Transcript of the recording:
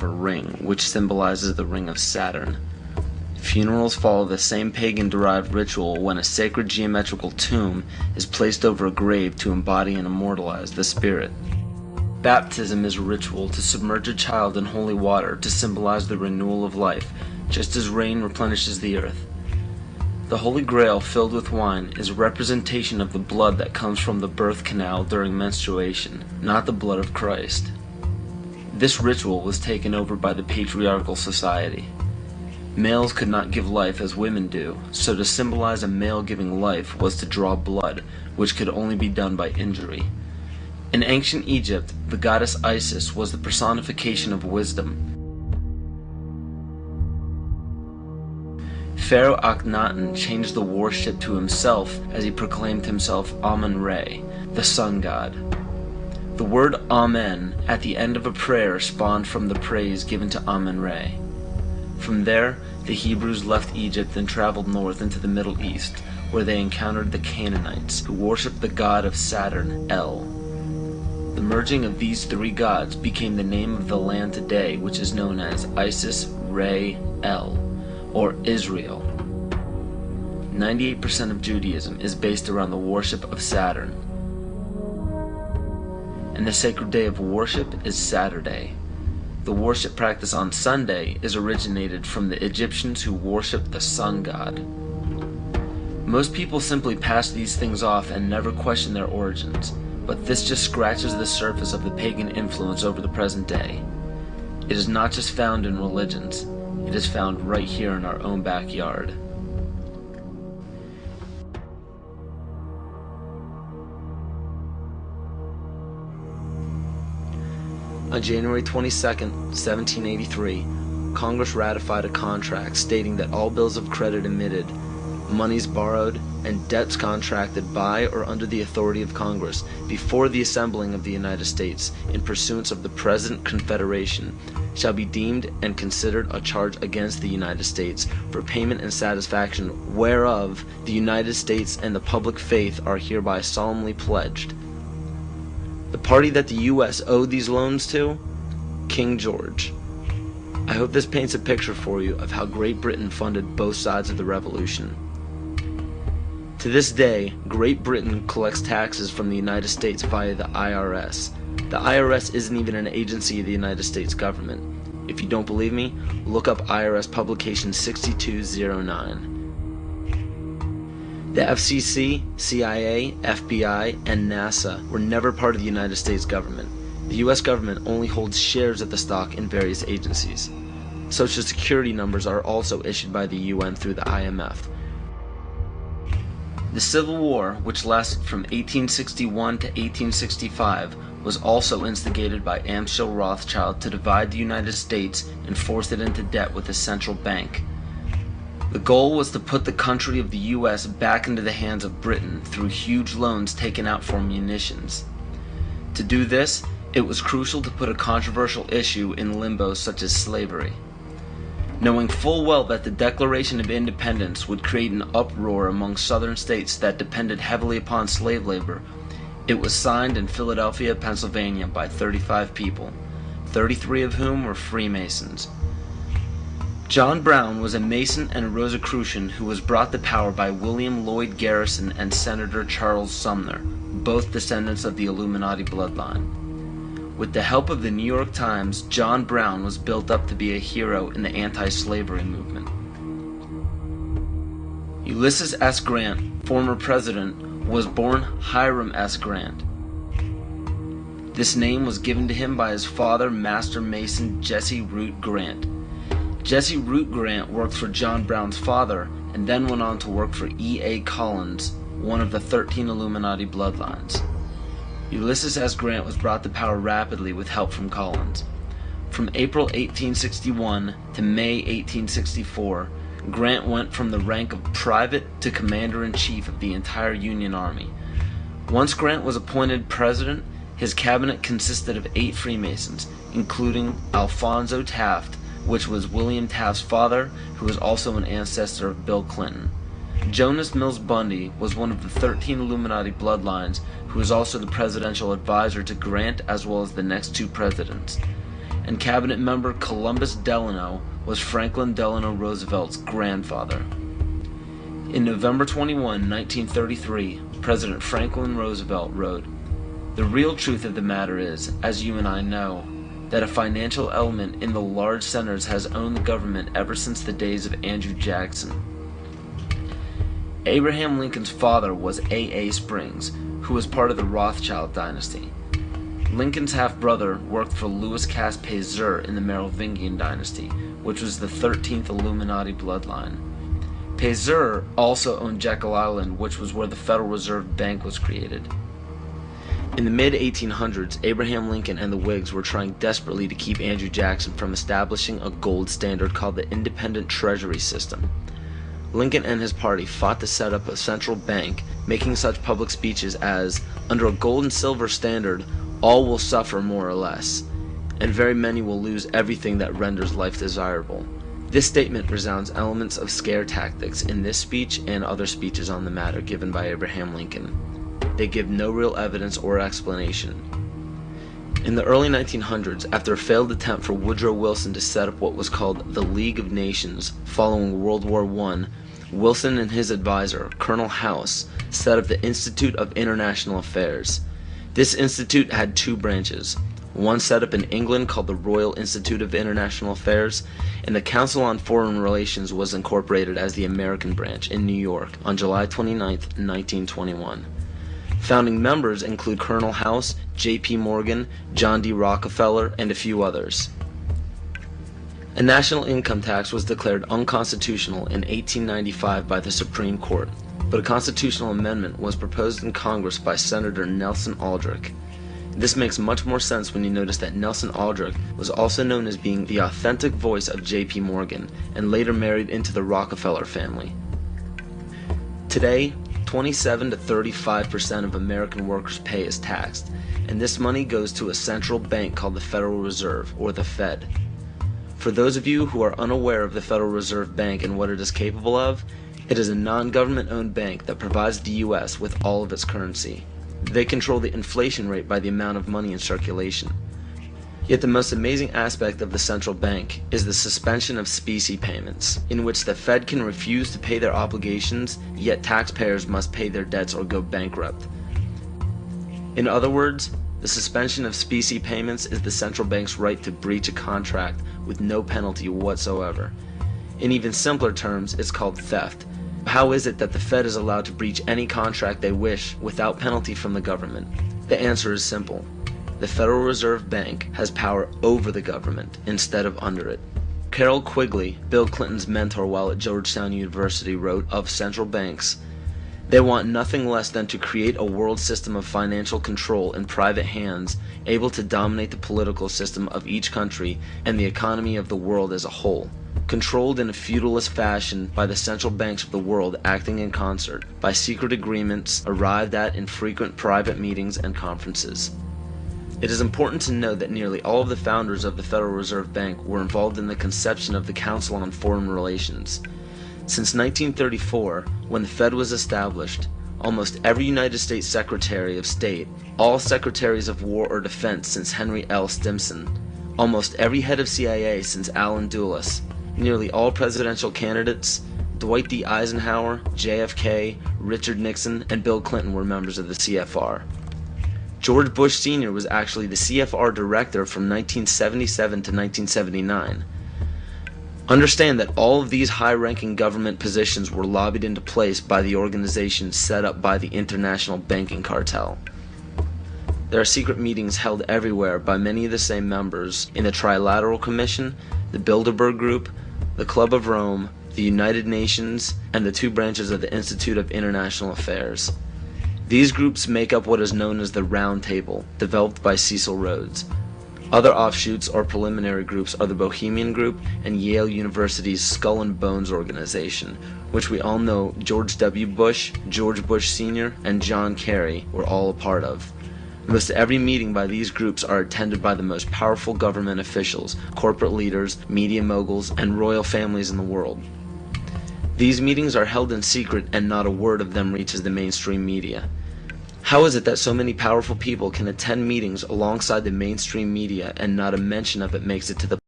a ring, which symbolizes the ring of Saturn. Funerals follow the same pagan-derived ritual when a sacred geometrical tomb is placed over a grave to embody and immortalize the spirit. Baptism is a ritual to submerge a child in holy water to symbolize the renewal of life, just as rain replenishes the earth. The Holy Grail filled with wine is a representation of the blood that comes from the birth canal during menstruation, not the blood of Christ. This ritual was taken over by the patriarchal society. Males could not give life as women do, so to symbolize a male giving life was to draw blood, which could only be done by injury. In ancient Egypt, the goddess Isis was the personification of wisdom. Pharaoh Akhenaten changed the worship to himself as he proclaimed himself Amun-Re, the sun god. The word Amen at the end of a prayer spawned from the praise given to Amun-Re. From there, the Hebrews left Egypt and traveled north into the Middle East, where they encountered the Canaanites, who worshipped the god of Saturn, El. The merging of these three gods became the name of the land today, which is known as Isis, Re, El, or Israel. 98% of Judaism is based around the worship of Saturn. And the sacred day of worship is Saturday. The worship practice on Sunday is originated from the Egyptians who worshipped the sun god. Most people simply pass these things off and never question their origins, but this just scratches the surface of the pagan influence over the present day. It is not just found in religions, it is found right here in our own backyard. On January 22, 1783, Congress ratified a contract stating that all bills of credit emitted, monies borrowed, and debts contracted by or under the authority of Congress before the assembling of the United States in pursuance of the present Confederation shall be deemed and considered a charge against the United States for payment and satisfaction whereof the United States and the public faith are hereby solemnly pledged. The party that the U.S. owed these loans to? King George. I hope this paints a picture for you of how Great Britain funded both sides of the Revolution. To this day, Great Britain collects taxes from the United States via the IRS. The IRS isn't even an agency of the United States government. If you don't believe me, look up IRS publication 6209. The FCC, CIA, FBI, and NASA were never part of the United States government. The U.S. government only holds shares of the stock in various agencies. Social security numbers are also issued by the UN through the IMF. The Civil War, which lasted from 1861 to 1865, was also instigated by Amschel Rothschild to divide the United States and force it into debt with a central bank. The goal was to put the country of the U.S. back into the hands of Britain through huge loans taken out for munitions. To do this, it was crucial to put a controversial issue in limbo such as slavery. Knowing full well that the Declaration of Independence would create an uproar among southern states that depended heavily upon slave labor, it was signed in Philadelphia, Pennsylvania by 35 people, 33 of whom were Freemasons. John Brown was a Mason and a Rosicrucian who was brought to power by William Lloyd Garrison and Senator Charles Sumner, both descendants of the Illuminati bloodline. With the help of the New York Times, John Brown was built up to be a hero in the anti-slavery movement. Ulysses S. Grant, former president, was born Hiram S. Grant. This name was given to him by his father, Master Mason Jesse Root Grant. Jesse Root Grant worked for John Brown's father and then went on to work for E.A. Collins, one of the 13 Illuminati bloodlines. Ulysses S. Grant was brought to power rapidly with help from Collins. From April 1861 to May 1864, Grant went from the rank of private to commander-in-chief of the entire Union Army. Once Grant was appointed president, his cabinet consisted of 8 Freemasons, including Alphonso Taft, which was William Taft's father, who was also an ancestor of Bill Clinton. Jonas Mills Bundy was one of the 13 Illuminati bloodlines, who was also the presidential advisor to Grant as well as the next 2 presidents. and cabinet member Columbus Delano was Franklin Delano Roosevelt's grandfather. In November 21, 1933, President Franklin Roosevelt wrote, "The real truth of the matter is, as you and I know, that a financial element in the large centers has owned the government ever since the days of Andrew Jackson." Abraham Lincoln's father was A.A. Springs, who was part of the Rothschild dynasty. Lincoln's half-brother worked for Louis Cass Pasteur in the Merovingian dynasty, which was the 13th Illuminati bloodline. Pasteur also owned Jekyll Island, which was where the Federal Reserve Bank was created. In the mid-1800s, Abraham Lincoln and the Whigs were trying desperately to keep Andrew Jackson from establishing a gold standard called the Independent Treasury System. Lincoln and his party fought to set up a central bank, making such public speeches as, "Under a gold and silver standard, all will suffer more or less, and very many will lose everything that renders life desirable." This statement resounds elements of scare tactics in this speech and other speeches on the matter given by Abraham Lincoln. They give no real evidence or explanation. In the early 1900s, after a failed attempt for Woodrow Wilson to set up what was called the League of Nations following World War I, Wilson and his advisor, Colonel House, set up the Institute of International Affairs. This institute had two branches, one set up in England called the Royal Institute of International Affairs, and the Council on Foreign Relations was incorporated as the American branch in New York on July 29, 1921. Founding members include Colonel House, J.P. Morgan, John D. Rockefeller, and a few others. A national income tax was declared unconstitutional in 1895 by the Supreme Court, but a constitutional amendment was proposed in Congress by Senator Nelson Aldrich. This makes much more sense when you notice that Nelson Aldrich was also known as being the authentic voice of J.P. Morgan and later married into the Rockefeller family. Today, 27 to 35% of American workers' pay is taxed, and this money goes to a central bank called the Federal Reserve, or the Fed. For those of you who are unaware of the Federal Reserve Bank and what it is capable of, it is a non-government-owned bank that provides the U.S. with all of its currency. They control the inflation rate by the amount of money in circulation. Yet the most amazing aspect of the central bank is the suspension of specie payments, in which the Fed can refuse to pay their obligations, yet taxpayers must pay their debts or go bankrupt. In other words, the suspension of specie payments is the central bank's right to breach a contract with no penalty whatsoever. In even simpler terms, it's called theft. How is it that the Fed is allowed to breach any contract they wish without penalty from the government? The answer is simple. The Federal Reserve Bank has power over the government instead of under it. Carroll Quigley, Bill Clinton's mentor while at Georgetown University, wrote of central banks, "They want nothing less than to create a world system of financial control in private hands, able to dominate the political system of each country and the economy of the world as a whole, controlled in a feudalist fashion by the central banks of the world acting in concert, by secret agreements arrived at in frequent private meetings and conferences." It is important to note that nearly all of the founders of the Federal Reserve Bank were involved in the conception of the Council on Foreign Relations. Since 1934, when the Fed was established, almost every United States Secretary of State, all Secretaries of War or Defense since Henry L. Stimson, almost every head of CIA since Allen Dulles, nearly all presidential candidates, Dwight D. Eisenhower, JFK, Richard Nixon, and Bill Clinton were members of the CFR. George Bush Sr. was actually the CFR director from 1977 to 1979. Understand that all of these high-ranking government positions were lobbied into place by the organizations set up by the international banking cartel. There are secret meetings held everywhere by many of the same members in the Trilateral Commission, the Bilderberg Group, the Club of Rome, the United Nations, and the two branches of the Institute of International Affairs. These groups make up what is known as the Round Table, developed by Cecil Rhodes. Other offshoots or preliminary groups are the Bohemian Group and Yale University's Skull and Bones organization, which we all know George W. Bush, George Bush Sr., and John Kerry were all a part of. Most every meeting by these groups are attended by the most powerful government officials, corporate leaders, media moguls, and royal families in the world. These meetings are held in secret and not a word of them reaches the mainstream media. How is it that so many powerful people can attend meetings alongside the mainstream media and not a mention of it makes it to the